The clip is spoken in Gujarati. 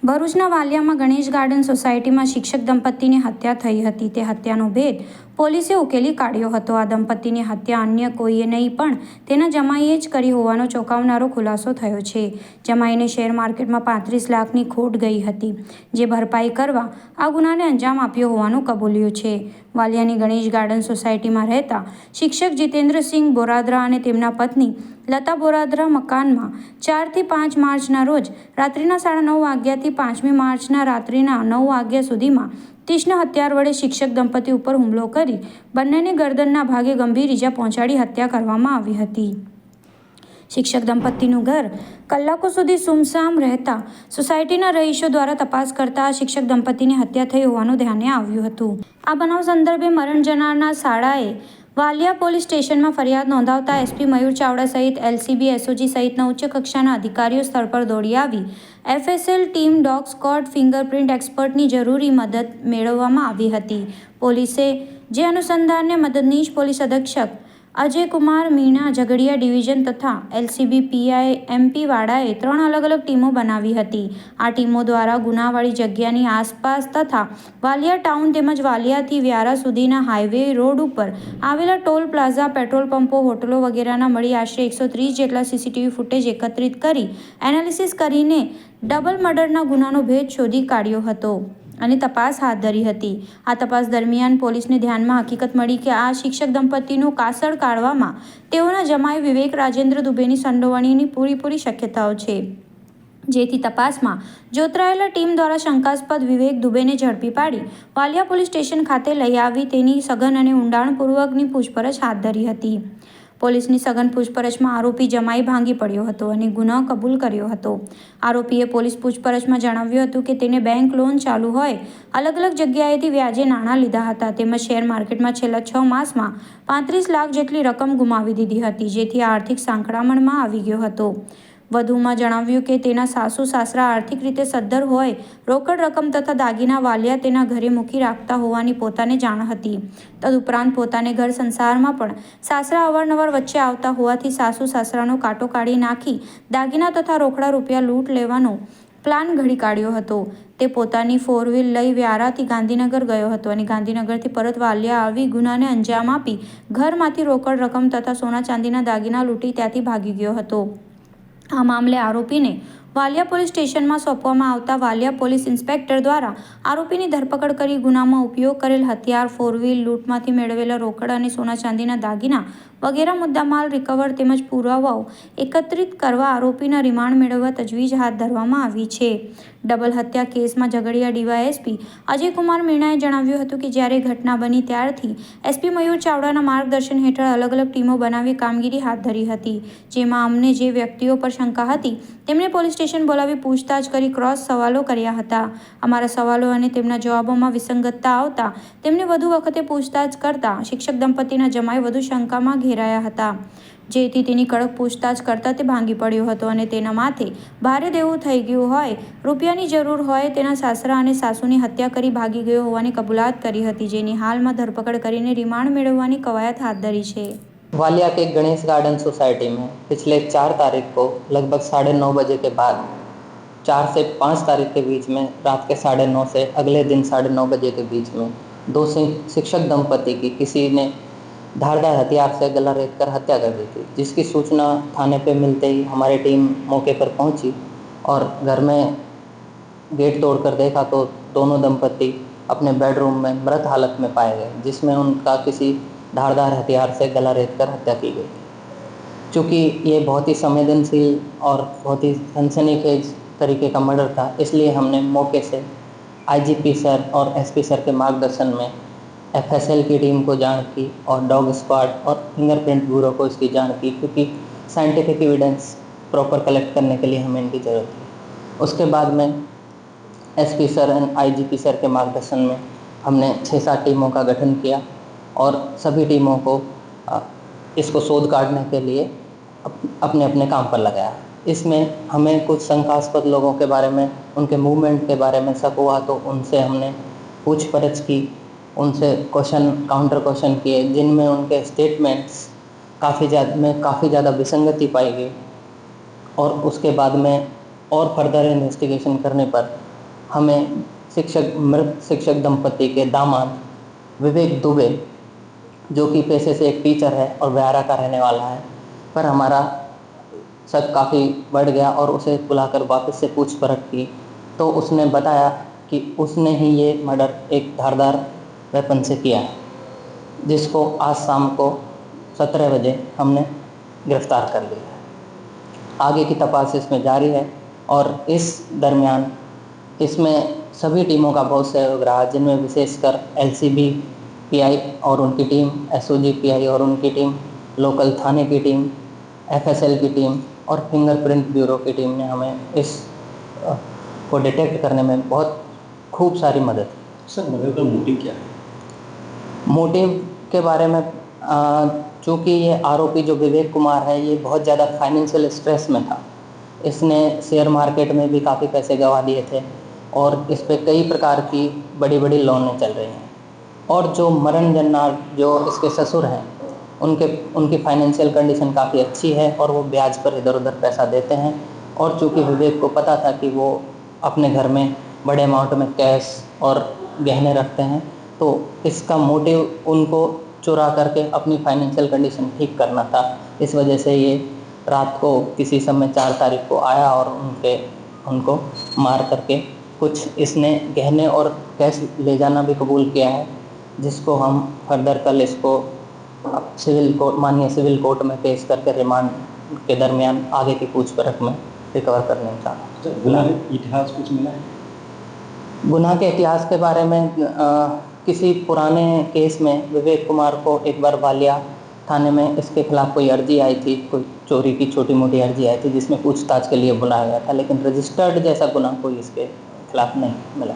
ભરૂચના વાલિયામાં ગણેશ ગાર્ડન સોસાયટીમાં શિક્ષક દંપતીની હત્યા થઈ હતી. તે હત્યાનો ભેદ પોલીસે ઉકેલી કાઢ્યો હતો. આ દંપતીની હત્યા અન્ય કોઈએ નહીં પણ તેના જમાઈએ જ કરી હોવાનો ચોંકાવનારો ખુલાસો થયો છે. જમાઈને શેર માર્કેટમાં 35 લાખની ખોટ ગઈ હતી, જે ભરપાઈ કરવા આ ગુનાને અંજામ આપ્યો હોવાનું કબૂલ્યું છે. વાલિયાની ગણેશ ગાર્ડન સોસાયટીમાં રહેતા શિક્ષક જીતેન્દ્રસિંહ બોરાદરા અને તેમના પત્ની લતા બોરાદરા મકાનમાં 4 થી 5 માર્ચના રોજ રાત્રિના 9:30 વાગ્યાથી 5મી માર્ચના રાત્રિના 9 વાગ્યા સુધીમાં તીક્ષ્ણ હથિયાર વડે શિક્ષક દંપતી ઉપર હુમલો કરી બંનેને ગરદનના ભાગે ગંભીર ઈજા પહોંચાડી હત્યા કરવામાં આવી હતી. શિક્ષક દંપતીનું ઘર કલાકો સુધી સુમસામ રહેતા સોસાયટીના રહીશો દ્વારા તપાસ કરતા આ શિક્ષક દંપતીની હત્યા થઈ હોવાનું ધ્યાને આવ્યું હતું. આ બનાવ સંદર્ભે મરણ જનારના શાળાએ વાલિયા પોલીસ સ્ટેશનમાં ફરિયાદ નોંધાવતા એસપી મયુર ચાવડા સહિત એલસીબી, એસઓજી સહિતના ઉચ્ચ કક્ષાના અધિકારીઓ સ્થળ પર દોડી આવી FSL team, dog squad, fingerprint એક્સપર્ટની જરૂરી મદદ મેળવવામાં આવી હતી. પોલીસે જે અનુસંધાને મદદનીશ પોલીસ અધિક્ષક અજય કુમાર મીણા, ઝઘડિયા ડિવિઝન તથા એલસીબી પીઆઈ એમપી વાડાએ 3 અલગ અલગ ટીમો બનાવી હતી. આ ટીમો દ્વારા ગુનાવાળી જગ્યાની આસપાસ તથા વાલિયા ટાઉન તેમજ વાલિયાથી વ્યારા સુધીના હાઈવે રોડ ઉપર આવેલા ટોલ પ્લાઝા, પેટ્રોલ પંપો, હોટલો વગેરેના મળી આશરે 130 જેટલા સીસીટીવી ફૂટેજ એકત્રિત કરી એનાલિસિસ કરીને ડબલ મર્ડરના ગુનાનો ભેદ શોધી કાઢ્યો હતો અને તપાસ હાથ ધરી હતી. આ તપાસ દરમિયાન પોલીસને ધ્યાનમાં હકીકત મળી કે આ શિક્ષક દંપતીનું કાસળ કાઢવામાં તેઓના જમાઈ વિવેક રાજેન્દ્ર દુબેની સંડોવણીની પૂરેપૂરી શક્યતાઓ છે, જેથી તપાસમાં જોતરાયેલા ટીમ દ્વારા શંકાસ્પદ વિવેક દુબેને ઝડપી પાડી વાલિયા પોલીસ સ્ટેશન ખાતે લઈ આવી તેની સઘન અને ઊંડાણપૂર્વકની પૂછપરછ હાથ ધરી હતી. પોલીસની સઘન પૂછપરછમાં આરોપી જમાઈ ભાંગી પડ્યો હતો અને ગુનો કબૂલ કર્યો હતો. આરોપીએ પોલીસ પૂછપરછમાં જણાવ્યું હતું કે તેને બેંક લોન ચાલુ હોય અલગ અલગ જગ્યાએથી વ્યાજે નાણાં લીધા હતા, તેમજ શેર માર્કેટમાં છેલ્લા 6 માસમાં 35 લાખ જેટલી રકમ ગુમાવી દીધી હતી, જેથી આર્થિક સાંકળામણમાં આવી ગયો હતો. વધુમાં જણાવ્યું કે તેના સાસુ સાસરા આર્થિક રીતે સદ્ધર હોય, રોકડ રકમ તથા દાગીના વાલિયા તેના ઘરે મૂકી રાખતા હોવાની પોતાને જાણ હતી. તદુપરાંત પોતાને ઘર સંસારમાં પણ સાસરા અવારનવાર વચ્ચે આવતા હોવાથી સાસુ સાસરાનો કાંટો કાઢી નાખી દાગીના તથા રોકડા રૂપિયા લૂંટ લેવાનો પ્લાન ઘડી કાઢ્યો હતો. તે પોતાની 4 વ્હીલ લઈ વ્યારાથી ગાંધીનગર ગયો હતો અને ગાંધીનગરથી પરત વાલિયા આવી ગુનાને અંજામ આપી ઘરમાંથી રોકડ રકમ તથા સોના ચાંદીના દાગીના લૂંટી ત્યાંથી ભાગી ગયો હતો. આ મામલે આરોપીને વાલિયા પોલીસ સ્ટેશનમાં સોંપવામાં આવતા વાલિયા પોલીસ ઇન્સ્પેક્ટર દ્વારા આરોપીની ધરપકડ કરી ગુનામાં ઉપયોગ કરેલ હથિયાર, 4 વ્હીલ, લૂંટમાંથી મેળવેલા રોકડ અને સોના ચાંદીના દાગીના વગેરે મુદ્દામાલ રિકવર તેમજ પુરાવાઓ એકત્રિત કરવા આરોપીના રિમાન્ડ મેળવવા તજવીજ હાથ ધરવામાં આવી છે. ડબલ હત્યા કેસમાં ઝઘડિયા ડીવાયએસપી અજય કુમાર મીણાએ જણાવ્યું હતું કે જ્યારે ઘટના બની ત્યારથી એસપી મયુર ચાવડાના માર્ગદર્શન હેઠળ અલગ અલગ ટીમો બનાવી કામગીરી હાથ ધરી હતી, જેમાં અમને જે વ્યક્તિઓ પર શંકા હતી તેમને પોલીસ સ્ટેશન બોલાવી પૂછતાછ કરી ક્રોસ સવાલો કર્યા હતા. અમારા સવાલો અને તેમના જવાબોમાં વિસંગતતા આવતા તેમને વધુ વખતે પૂછતાછ કરતા શિક્ષક દંપતીના જમાઈ વધુ શંકામાં ઘેરાયા હતા, જેથી તેની કડક પૂછતાછ કરતા તે ભાંગી પડ્યો હતો અને તેના માથે ભારે દેવું થઈ ગયું હોય, રૂપિયાની જરૂર હોય, તેના સાસરા અને સાસુની હત્યા કરી ભાગી ગયો હોવાની કબૂલાત કરી હતી, જેની હાલમાં ધરપકડ કરીને રિમાન્ડ મેળવવાની કવાયત હાથ ધરી છે. वालिया के गणेश गार्डन सोसाइटी में पिछले 4 तारीख को लगभग 9:30 बजे के बाद 4 से 5 तारीख के बीच में रात के 9:30 से अगले दिन 9:30 बजे के बीच में 2 शिक्षक दंपति की किसी ने धारदार हथियार से गला रेत कर हत्या कर दी थी, जिसकी सूचना थाने पे मिलते ही हमारी टीम मौके पर पहुंची और घर में गेट तोड़कर देखा तो दोनों दंपति अपने बेडरूम में मृत हालत में पाए गए, जिसमें उनका किसी धारदार हथियार से गला रेत कर हत्या की गई थी. चूँकि ये बहुत ही संवेदनशील और बहुत ही सनसनीखेज तरीके का मर्डर था, इसलिए हमने मौके से आईजीपी सर और एसपी सर के मार्गदर्शन में एफएसएल की टीम को जान की और डॉग स्क्वाड और फिंगरप्रिंट ब्यूरो को इसकी जान की, क्योंकि साइंटिफिक एविडेंस प्रॉपर कलेक्ट करने के लिए हमें इनकी ज़रूरत थी. उसके बाद में SP sir and IGP sir के मार्गदर्शन में हमने 6-7 टीमों का गठन किया और सभी टीमों को इसको शोध काटने के लिए अपने अपने काम पर लगाया. इसमें हमें कुछ शंकास्पद लोगों के बारे में, उनके मूवमेंट के बारे में शक हुआ तो उनसे हमने पूछपरछ की, उनसे काउंटर क्वेश्चन किए, जिनमें उनके स्टेटमेंट्स काफ़ी ज़्यादा विसंगति पाई गई और उसके बाद में और फर्दर इन्वेस्टिगेशन करने पर हमें मृत शिक्षक दंपति के दामाद विवेक दुबे, जो कि पेशे से एक टीचर है और व्यारा का रहने वाला है, पर हमारा शक काफ़ी बढ़ गया और उसे बुलाकर वापस से पूछपरछ की तो उसने बताया कि उसने ही ये मर्डर एक धारदार वेपन से किया है, जिसको आज शाम को 17 बजे हमने गिरफ्तार कर लिया है। आगे की तपास इसमें जारी है और इस दरमियान इसमें सभी टीमों का बहुत सहयोग रहा, जिनमें विशेषकर एलसीबी पीआई और उनकी टीम, एसओजी पीआई और उनकी टीम, लोकल थाने की टीम, एफएसएल की टीम और फिंगरप्रिंट ब्यूरो की टीम ने हमें इस को डिटेक्ट करने में बहुत खूब सारी मदद की। सर, मर्डर का मोटिव क्या है? मोटिव के बारे में चूँकि ये आरोपी जो विवेक कुमार है, ये बहुत ज़्यादा फाइनेंशियल स्ट्रेस में था। इसने शेयर मार्केट में भी काफ़ी पैसे गंवा दिए थे और इस पे कई प्रकार की बड़ी बड़ी लोनें चल रही हैं। और जो मरण जन्नार जो इसके ससुर हैं, उनकी फाइनेंशियल कंडीशन काफ़ी अच्छी है और वो ब्याज पर इधर उधर पैसा देते हैं। और चूँकि विवेक को पता था कि वो अपने घर में बड़े अमाउंट में कैश और गहने रखते हैं, तो इसका मोटिव उनको चुरा करके अपनी फाइनेंशियल कंडीशन ठीक करना था। इस वजह से ये रात को किसी समय 4 तारीख को आया और उनको मार करके कुछ इसने गहने और कैश ले जाना भी कबूल किया है, जिसको हम फर्दर कल इसको माननीय सिविल कोर्ट में पेश करके रिमांड के दरमियान आगे की पूछपरछ में रिकवर करने में चाहता हूँ। सर, गुनाह के इतिहास कुछ मिला है? गुनाह के इतिहास के बारे में किसी पुराने केस में विवेक कुमार को एक बार वालिया थाने में इसके खिलाफ कोई अर्जी आई थी, कोई चोरी की छोटी मोटी अर्जी आई थी, जिसमें पूछताछ के लिए बुलाया गया था, लेकिन रजिस्टर्ड जैसा गुनाह कोई इसके खिलाफ नहीं मिला।